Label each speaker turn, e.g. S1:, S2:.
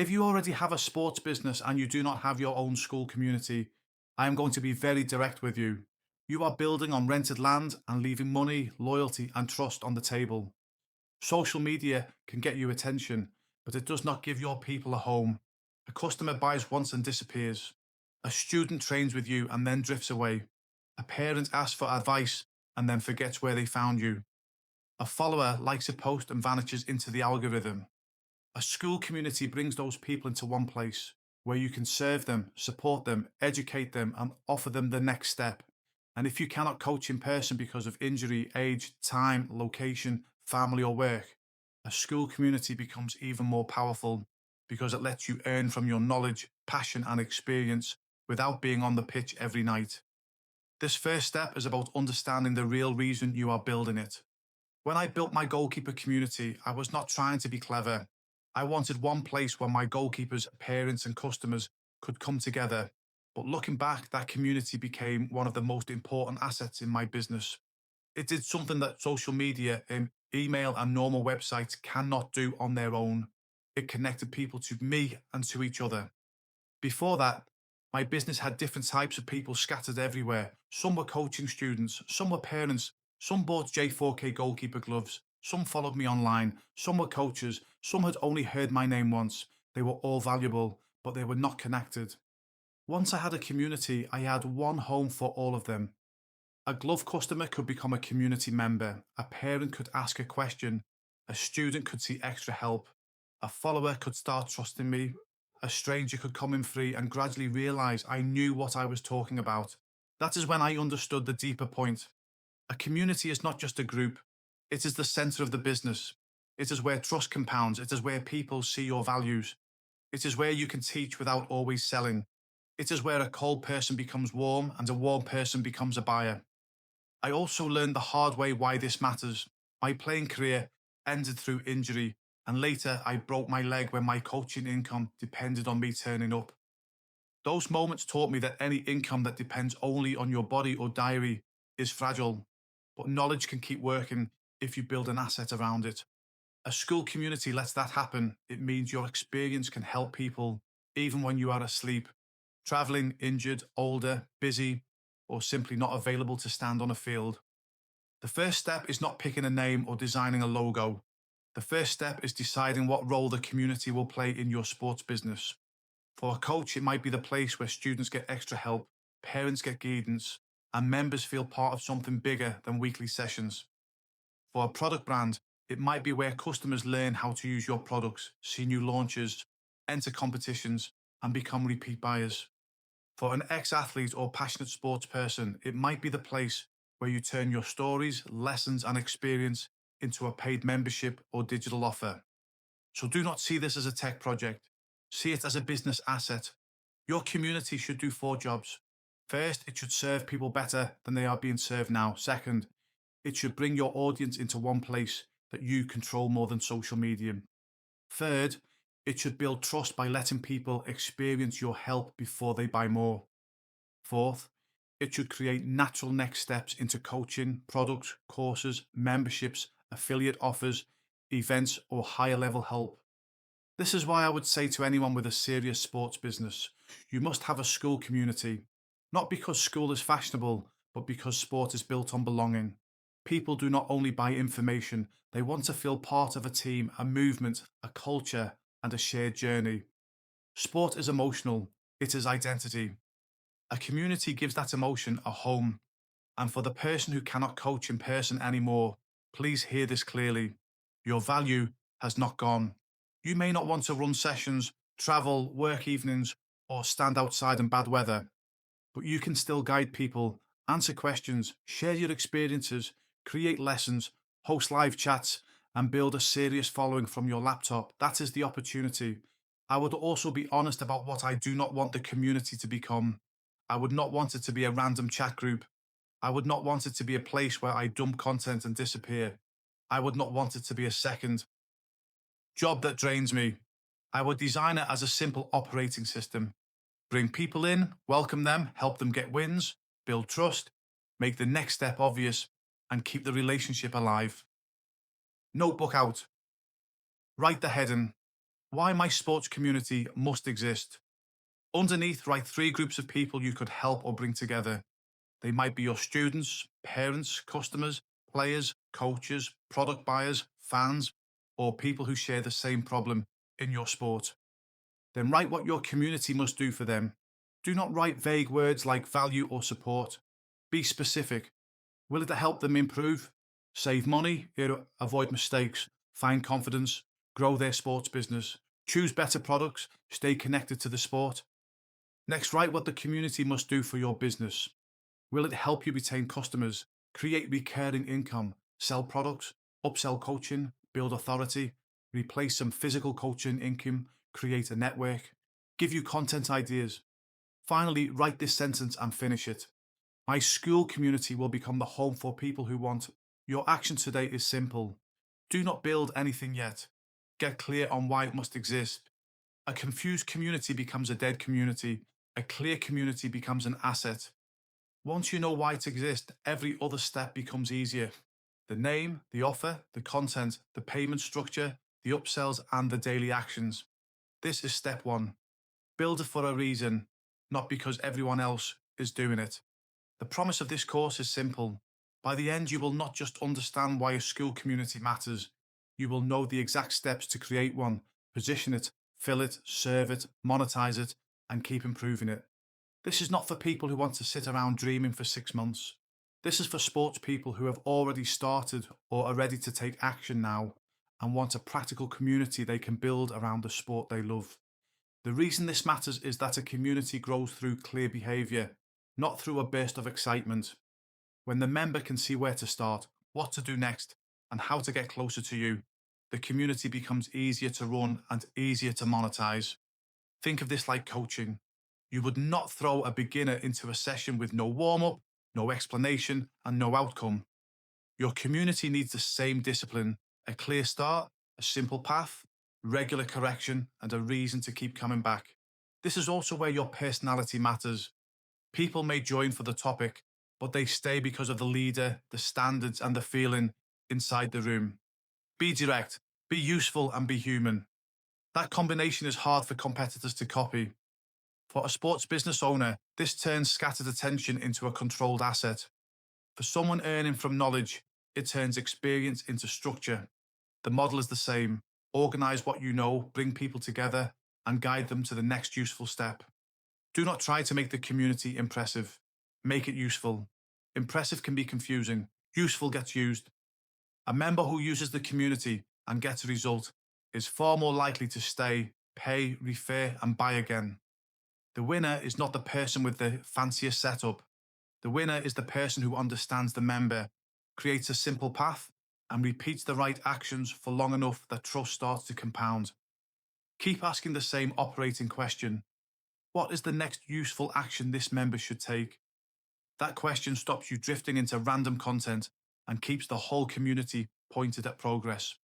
S1: If you already have a sports business and you do not have your own school community, I am going to be very direct with you. You are building on rented land and leaving money, loyalty, and trust on the table. Social media can get you attention, but it does not give your people a home. A customer buys once and disappears. A student trains with you and then drifts away. A parent asks for advice and then forgets where they found you. A follower likes a post and vanishes into the algorithm. A school community brings those people into one place where you can serve them, support them, educate them, and offer them the next step. And if you cannot coach in person because of injury, age, time, location, family, or work, a school community becomes even more powerful because it lets you earn from your knowledge, passion, and experience without being on the pitch every night. This first step is about understanding the real reason you are building it. When I built my goalkeeper community, I was not trying to be clever. I wanted one place where my goalkeepers, parents, and customers could come together. But looking back, that community became one of the most important assets in my business. It did something that social media, email, and normal websites cannot do on their own. It connected people to me and to each other. Before that, my business had different types of people scattered everywhere. Some were coaching students, some were parents, some bought J4K goalkeeper gloves, some followed me online, some were coaches, some had only heard my name once. They were all valuable, but they were not connected. Once I had a community, I had one home for all of them. A glove customer could become a community member, a parent could ask a question, a student could see extra help, a follower could start trusting me, a stranger could come in free and gradually realize I knew what I was talking about. That is when I understood the deeper point. A community is not just a group, it is the center of the business. It is where trust compounds, it is where people see your values. It is where you can teach without always selling. It is where a cold person becomes warm and a warm person becomes a buyer. I also learned the hard way why this matters. My playing career ended through injury, and later I broke my leg when my coaching income depended on me turning up. Those moments taught me that any income that depends only on your body or diary is fragile, but knowledge can keep working if you build an asset around it. A school community lets that happen. It means your experience can help people even when you are asleep, traveling, injured, older, busy, or simply not available to stand on a field. The first step is not picking a name or designing a logo. The first step is deciding what role the community will play in your sports business. For a coach, it might be the place where students get extra help, parents get guidance, and members feel part of something bigger than weekly sessions. For a product brand, it might be where customers learn how to use your products, see new launches, enter competitions, and become repeat buyers. For an ex-athlete or passionate sports person, it might be the place where you turn your stories, lessons, and experience into a paid membership or digital offer. So do not see this as a tech project. See it as a business asset. Your community should do four jobs. First, it should serve people better than they are being served now. Second, it should bring your audience into one place that you control more than social media. Third, it should build trust by letting people experience your help before they buy more. Fourth, it should create natural next steps into coaching, products, courses, memberships, affiliate offers, events, or higher level help. This is why I would say to anyone with a serious sports business, you must have a school community. Not because school is fashionable, but because sport is built on belonging. People do not only buy information, they want to feel part of a team, a movement, a culture, and a shared journey. Sport is emotional, it is identity. A community gives that emotion a home. And for the person who cannot coach in person anymore, please hear this clearly. Your value has not gone. You may not want to run sessions, travel, work evenings, or stand outside in bad weather, but you can still guide people, answer questions, share your experiences, create lessons, host live chats, and build a serious following from your laptop. That is the opportunity. I would also be honest about what I do not want the community to become. I would not want it to be a random chat group. I would not want it to be a place where I dump content and disappear. I would not want it to be a second job that drains me. I would design it as a simple operating system. Bring people in, welcome them, help them get wins, build trust, make the next step obvious, and keep the relationship alive. Notebook out. Write the heading. Why my sports community must exist. Underneath, write three groups of people you could help or bring together. They might be your students, parents, customers, players, coaches, product buyers, fans, or people who share the same problem in your sport. Then write what your community must do for them. Do not write vague words like value or support. Be specific. Will it help them improve, save money, avoid mistakes, find confidence, grow their sports business, choose better products, stay connected to the sport? Next, write what the community must do for your business. Will it help you retain customers, create recurring income, sell products, upsell coaching, build authority, replace some physical coaching income, create a network, give you content ideas? Finally, write this sentence and finish it. My Skool community will become the home for people who want. Your action today is simple. Do not build anything yet. Get clear on why it must exist. A confused community becomes a dead community. A clear community becomes an asset. Once you know why it exists, every other step becomes easier. The name, the offer, the content, the payment structure, the upsells, and the daily actions. This is step one. Build it for a reason, not because everyone else is doing it. The promise of this course is simple. By the end, you will not just understand why a Skool community matters. You will know the exact steps to create one, position it, fill it, serve it, monetize it, and keep improving it. This is not for people who want to sit around dreaming for 6 months. This is for sports people who have already started or are ready to take action now and want a practical community they can build around the sport they love. The reason this matters is that a community grows through clear behaviour, not through a burst of excitement. When the member can see where to start, what to do next, and how to get closer to you, the community becomes easier to run and easier to monetize. Think of this like coaching. You would not throw a beginner into a session with no warm-up, no explanation, and no outcome. Your community needs the same discipline, a clear start, a simple path, regular correction, and a reason to keep coming back. This is also where your personality matters. People may join for the topic, but they stay because of the leader, the standards, and the feeling inside the room. Be direct, be useful, and be human. That combination is hard for competitors to copy. For a sports business owner, this turns scattered attention into a controlled asset. For someone earning from knowledge, it turns experience into structure. The model is the same. Organize what you know, bring people together, and guide them to the next useful step. Do not try to make the community impressive. Make it useful. Impressive can be confusing. Useful gets used. A member who uses the community and gets a result is far more likely to stay, pay, refer, and buy again. The winner is not the person with the fanciest setup. The winner is the person who understands the member, creates a simple path, and repeats the right actions for long enough that trust starts to compound. Keep asking the same operating question. What is the next useful action this member should take? That question stops you drifting into random content and keeps the whole community pointed at progress.